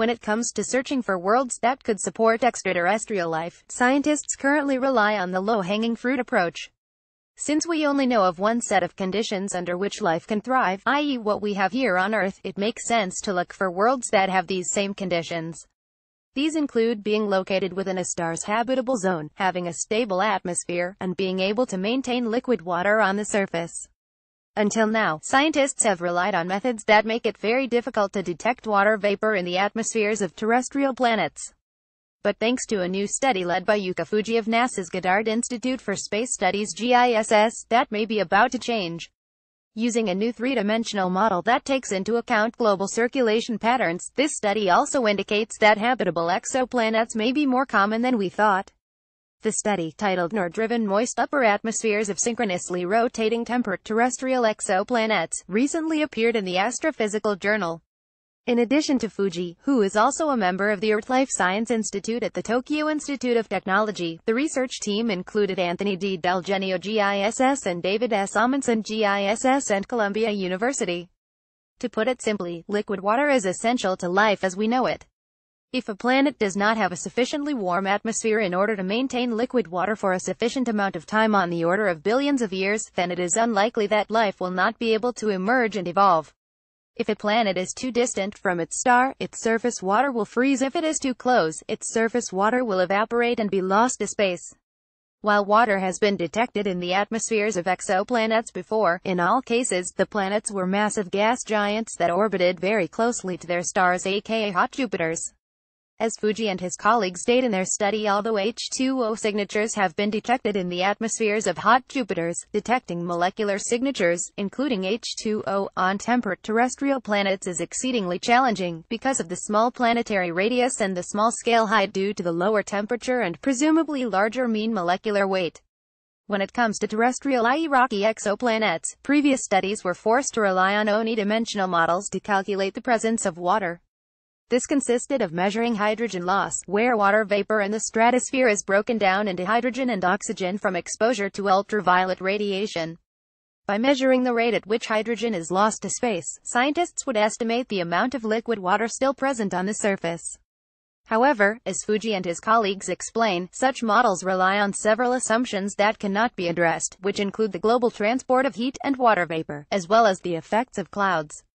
When it comes to searching for worlds that could support extraterrestrial life, scientists currently rely on the low-hanging fruit approach. Since we only know of one set of conditions under which life can thrive, i.e. what we have here on Earth, it makes sense to look for worlds that have these same conditions. These include being located within a star's habitable zone, having a stable atmosphere, and being able to maintain liquid water on the surface. Until now, scientists have relied on methods that make it very difficult to detect water vapor in the atmospheres of terrestrial planets. But thanks to a new study led by Yuka Fuji of NASA's Goddard Institute for Space Studies (GISS), that may be about to change. Using a new three-dimensional model that takes into account global circulation patterns, this study also indicates that habitable exoplanets may be more common than we thought. The study, titled Nord-Driven Moist Upper Atmospheres of Synchronously Rotating Temperate Terrestrial Exoplanets, recently appeared in the Astrophysical Journal. In addition to Fuji, who is also a member of the Earth Life Science Institute at the Tokyo Institute of Technology, the research team included Anthony D. Del Genio GISS and David S. Amundsen GISS and Columbia University. To put it simply, liquid water is essential to life as we know it. If a planet does not have a sufficiently warm atmosphere in order to maintain liquid water for a sufficient amount of time, on the order of billions of years, then it is unlikely that life will not be able to emerge and evolve. If a planet is too distant from its star, its surface water will freeze. If it is too close, its surface water will evaporate and be lost to space. While water has been detected in the atmospheres of exoplanets before, in all cases, the planets were massive gas giants that orbited very closely to their stars, aka hot Jupiters. As Fuji and his colleagues state in their study, although H2O signatures have been detected in the atmospheres of hot Jupiters, detecting molecular signatures, including H2O, on temperate terrestrial planets is exceedingly challenging, because of the small planetary radius and the small-scale height due to the lower temperature and presumably larger mean molecular weight. When it comes to terrestrial, i.e. rocky exoplanets, previous studies were forced to rely on unidimensional models to calculate the presence of water. This consisted of measuring hydrogen loss, where water vapor in the stratosphere is broken down into hydrogen and oxygen from exposure to ultraviolet radiation. By measuring the rate at which hydrogen is lost to space, scientists would estimate the amount of liquid water still present on the surface. However, as Fuji and his colleagues explain, such models rely on several assumptions that cannot be addressed, which include the global transport of heat and water vapor, as well as the effects of clouds.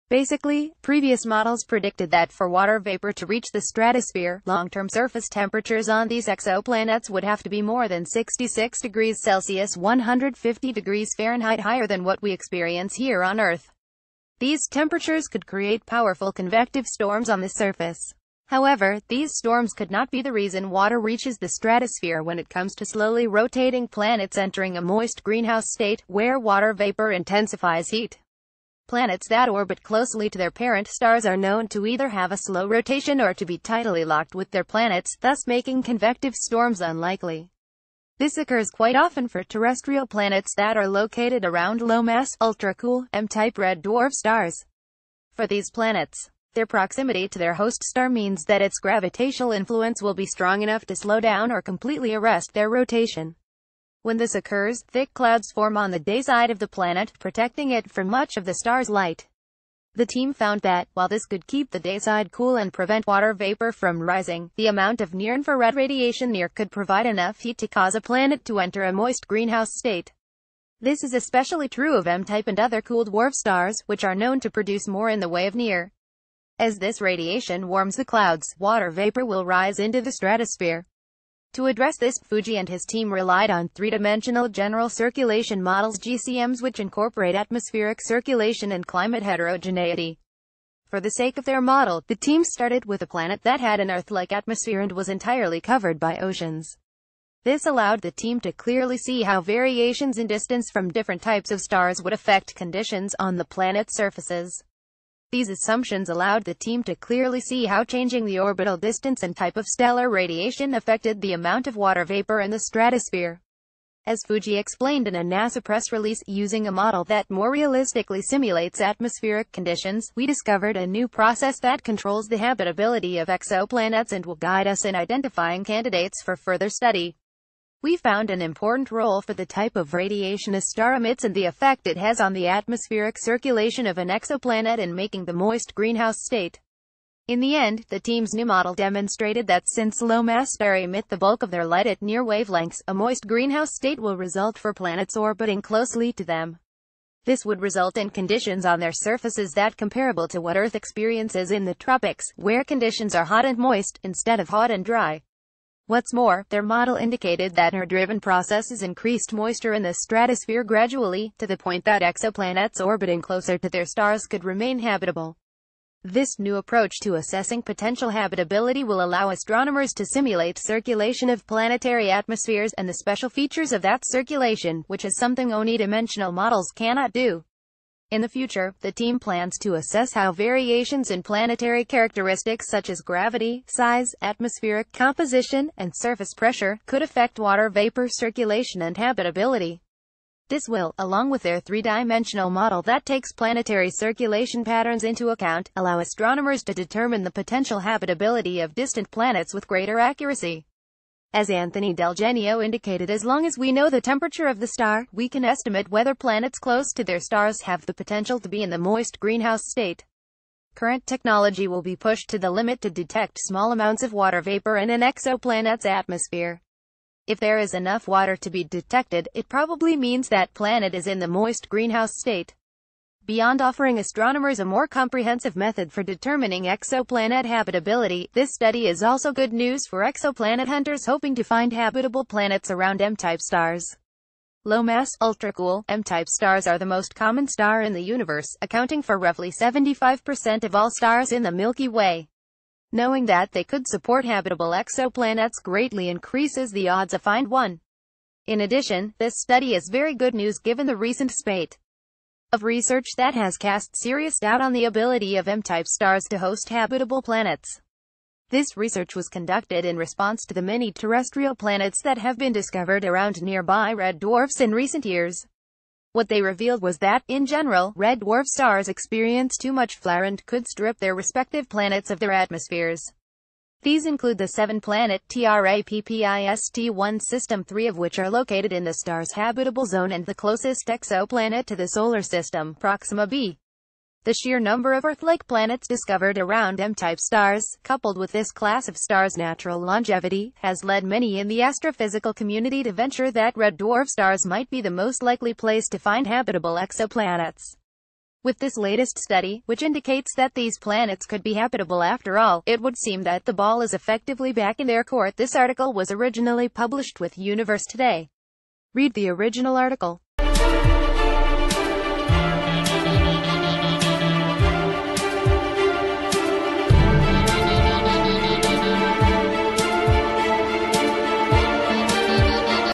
Basically, previous models predicted that for water vapor to reach the stratosphere, long-term surface temperatures on these exoplanets would have to be more than 66 degrees Celsius (150 degrees Fahrenheit) higher than what we experience here on Earth. These temperatures could create powerful convective storms on the surface. However, these storms could not be the reason water reaches the stratosphere when it comes to slowly rotating planets entering a moist greenhouse state, where water vapor intensifies heat. Planets that orbit closely to their parent stars are known to either have a slow rotation or to be tidally locked with their planets, thus making convective storms unlikely. This occurs quite often for terrestrial planets that are located around low-mass, ultra-cool, M-type red dwarf stars. For these planets, their proximity to their host star means that its gravitational influence will be strong enough to slow down or completely arrest their rotation. When this occurs, thick clouds form on the day side of the planet, protecting it from much of the star's light. The team found that, while this could keep the day side cool and prevent water vapor from rising, the amount of near-infrared radiation near could provide enough heat to cause a planet to enter a moist greenhouse state. This is especially true of M-type and other cool dwarf stars, which are known to produce more in the way of near. As this radiation warms the clouds, water vapor will rise into the stratosphere. To address this, Fuji and his team relied on three-dimensional general circulation models (GCMs), which incorporate atmospheric circulation and climate heterogeneity. For the sake of their model, the team started with a planet that had an Earth-like atmosphere and was entirely covered by oceans. This allowed the team to clearly see how variations in distance from different types of stars would affect conditions on the planet's surfaces. These assumptions allowed the team to clearly see how changing the orbital distance and type of stellar radiation affected the amount of water vapor in the stratosphere. As Fuji explained in a NASA press release, using a model that more realistically simulates atmospheric conditions, we discovered a new process that controls the habitability of exoplanets and will guide us in identifying candidates for further study. We found an important role for the type of radiation a star emits and the effect it has on the atmospheric circulation of an exoplanet in making the moist greenhouse state. In the end, the team's new model demonstrated that since low-mass stars emit the bulk of their light at near wavelengths, a moist greenhouse state will result for planets orbiting closely to them. This would result in conditions on their surfaces that comparable to what Earth experiences in the tropics, where conditions are hot and moist, instead of hot and dry. What's more, their model indicated that air-driven processes increased moisture in the stratosphere gradually, to the point that exoplanets orbiting closer to their stars could remain habitable. This new approach to assessing potential habitability will allow astronomers to simulate circulation of planetary atmospheres and the special features of that circulation, which is something unidimensional models cannot do. In the future, the team plans to assess how variations in planetary characteristics such as gravity, size, atmospheric composition, and surface pressure could affect water vapor circulation and habitability. This will, along with their three-dimensional model that takes planetary circulation patterns into account, allow astronomers to determine the potential habitability of distant planets with greater accuracy. As Anthony Del Genio indicated, as long as we know the temperature of the star, we can estimate whether planets close to their stars have the potential to be in the moist greenhouse state. Current technology will be pushed to the limit to detect small amounts of water vapor in an exoplanet's atmosphere. If there is enough water to be detected, it probably means that planet is in the moist greenhouse state. Beyond offering astronomers a more comprehensive method for determining exoplanet habitability, this study is also good news for exoplanet hunters hoping to find habitable planets around M-type stars. Low-mass, ultra-cool, M-type stars are the most common star in the universe, accounting for roughly 75% of all stars in the Milky Way. Knowing that they could support habitable exoplanets greatly increases the odds of find one. In addition, this study is very good news given the recent spate of research that has cast serious doubt on the ability of M-type stars to host habitable planets. This research was conducted in response to the many terrestrial planets that have been discovered around nearby red dwarfs in recent years. What they revealed was that, in general, red dwarf stars experience too much flare and could strip their respective planets of their atmospheres. These include the 7-planet TRAPPIST-1 system, 3 of which are located in the star's habitable zone, and the closest exoplanet to the Solar System, Proxima b. The sheer number of Earth-like planets discovered around M-type stars, coupled with this class of stars' natural longevity, has led many in the astrophysical community to venture that red dwarf stars might be the most likely place to find habitable exoplanets. With this latest study, which indicates that these planets could be habitable after all, it would seem that the ball is effectively back in their court. This article was originally published with Universe Today. Read the original article.